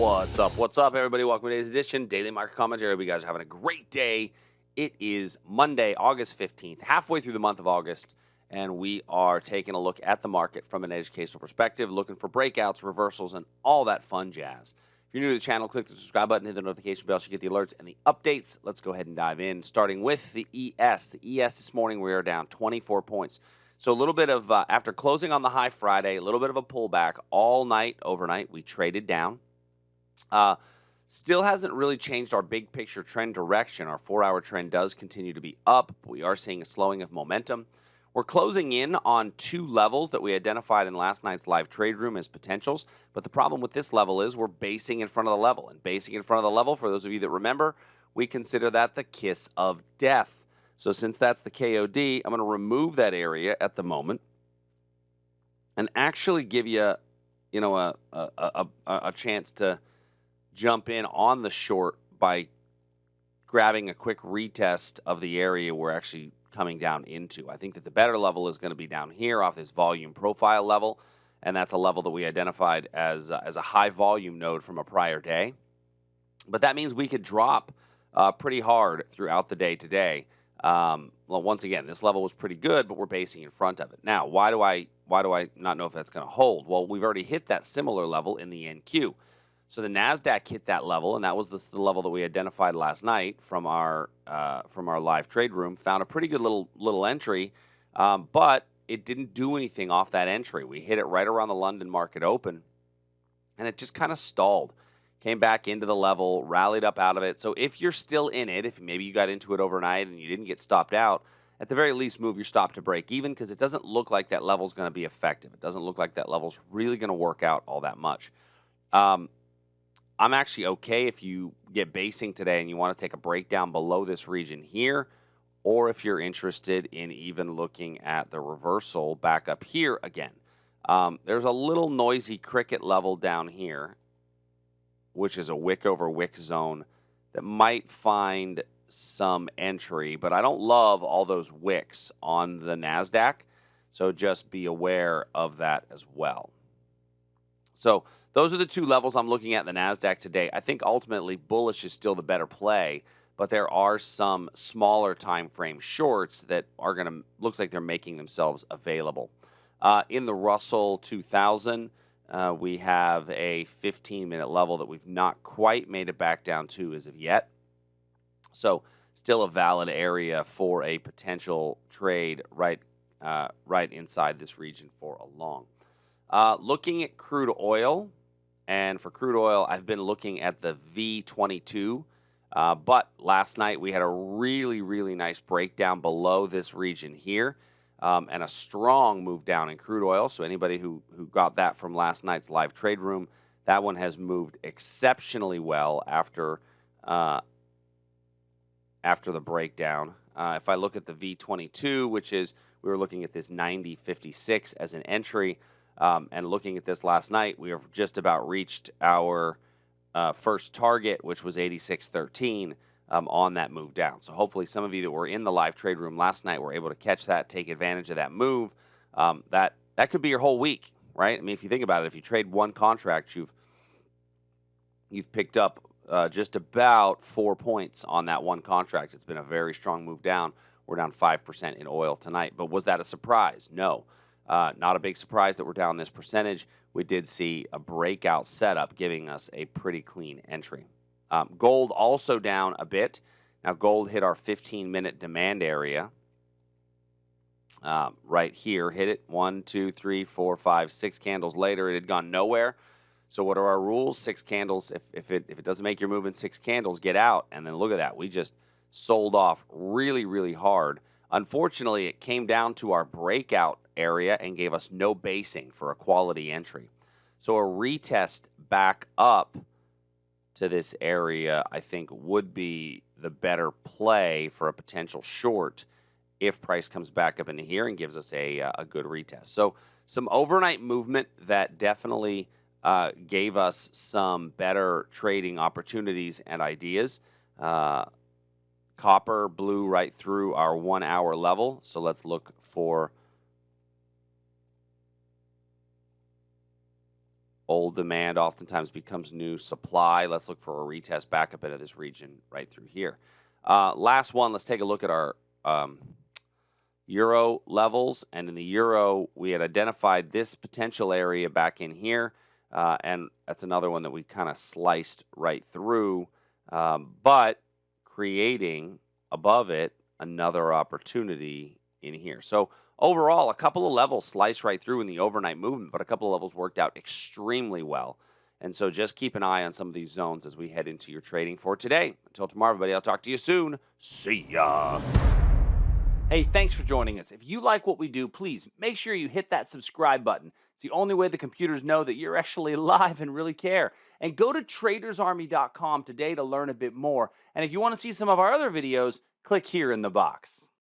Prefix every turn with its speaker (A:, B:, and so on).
A: What's up? What's up, everybody? Welcome to today's edition, Daily Market Commentary. Hope you guys are having a great day. It is Monday, August 15th, halfway through the month of August, and we are taking a look at the market from an educational perspective, looking for breakouts, reversals, and all that fun jazz. If you're new to the channel, click the subscribe button, hit the notification bell so you get the alerts and the updates. Let's go ahead and dive in, starting with the ES. The ES this morning, we are down 24 points. So a little bit of, after closing on the high Friday, a little bit of a pullback all night, overnight. We traded down. Still hasn't really changed our big picture trend direction. Our 4-hour trend does continue to be up. But we are seeing a slowing of momentum. We're closing in on two levels that we identified in last night's live trade room as potentials. But the problem with this level is we're basing in front of the level. And basing in front of the level, for those of you that remember, we consider that the kiss of death. So since that's the KOD, I'm going to remove that area at the moment and actually give you, a chance to jump in on the short by grabbing a quick retest of the area we're actually coming down into. I think that the better level is going to be down here off this volume profile level, and that's a level that we identified as a high volume node from a prior day. But that means we could drop pretty hard throughout the day today. Well, once again, this level was pretty good, but we're basing in front of it. Now, why do I not know if that's going to hold? Well, we've already hit that similar level in the NQ. So the NASDAQ hit that level, and that was the level that we identified last night from our live trade room. Found a pretty good little entry, but it didn't do anything off that entry. We hit it right around the London market open, and it just kind of stalled. Came back into the level, rallied up out of it. So if you're still in it, if maybe you got into it overnight and you didn't get stopped out, at the very least move your stop to break even, because it doesn't look like that level's going to be effective. It doesn't look like that level's really going to work out all that much. I'm actually okay if you get basing today and you want to take a breakdown below this region here, or if you're interested in even looking at the reversal back up here again. There's a little noisy cricket level down here, which is a wick over wick zone that might find some entry, but I don't love all those wicks on the NASDAQ, so just be aware of that as well. So those are the two levels I'm looking at in the NASDAQ today. I think ultimately bullish is still the better play, but there are some smaller time frame shorts that are going to look like they're making themselves available. In the Russell 2000, we have a 15-minute level that we've not quite made it back down to as of yet. So still a valid area for a potential trade right inside this region for a long. Looking at crude oil, and for crude oil, I've been looking at the V22, but last night we had a really, really nice breakdown below this region here, and a strong move down in crude oil. So anybody who got that from last night's live trade room, that one has moved exceptionally well after the breakdown. If I look at the V22, which is, we were looking at this 90.56 as an entry, and looking at this last night, we have just about reached our first target, which was 86.13 on that move down. So hopefully some of you that were in the live trade room last night were able to catch that, take advantage of that move. That could be your whole week, right? I mean, if you think about it, if you trade one contract, you've picked up just about 4 points on that one contract. It's been a very strong move down. We're down 5% in oil tonight. But was that a surprise? No. Not a big surprise that we're down this percentage. We did see a breakout setup giving us a pretty clean entry. Gold also down a bit. Now, gold hit our 15-minute demand area right here. Hit it 1, 2, 3, 4, 5, 6 candles later. It had gone nowhere. So what are our rules? 6 candles. If it doesn't make your move in 6 candles, get out. And then look at that. We just sold off really, really hard. Unfortunately, it came down to our breakout area and gave us no basing for a quality entry. So a retest back up to this area, I think, would be the better play for a potential short if price comes back up into here and gives us a good retest. So some overnight movement that definitely gave us some better trading opportunities and ideas. Copper blew right through our 1 hour level. So let's look for Old demand oftentimes becomes new supply. Let's look for a retest back up into this region right through here. Last one, let's take a look at our euro levels. And in the euro, we had identified this potential area back in here. And that's another one that we kind of sliced right through, but creating above it another opportunity in here. So overall, a couple of levels sliced right through in the overnight movement, but a couple of levels worked out extremely well. And so just keep an eye on some of these zones as we head into your trading for today. Until tomorrow, everybody, I'll talk to you soon. See ya.
B: Hey, thanks for joining us. If you like what we do, please make sure you hit that subscribe button. It's the only way the computers know that you're actually alive and really care. And go to TradersArmy.com today to learn a bit more. And if you want to see some of our other videos, click here in the box.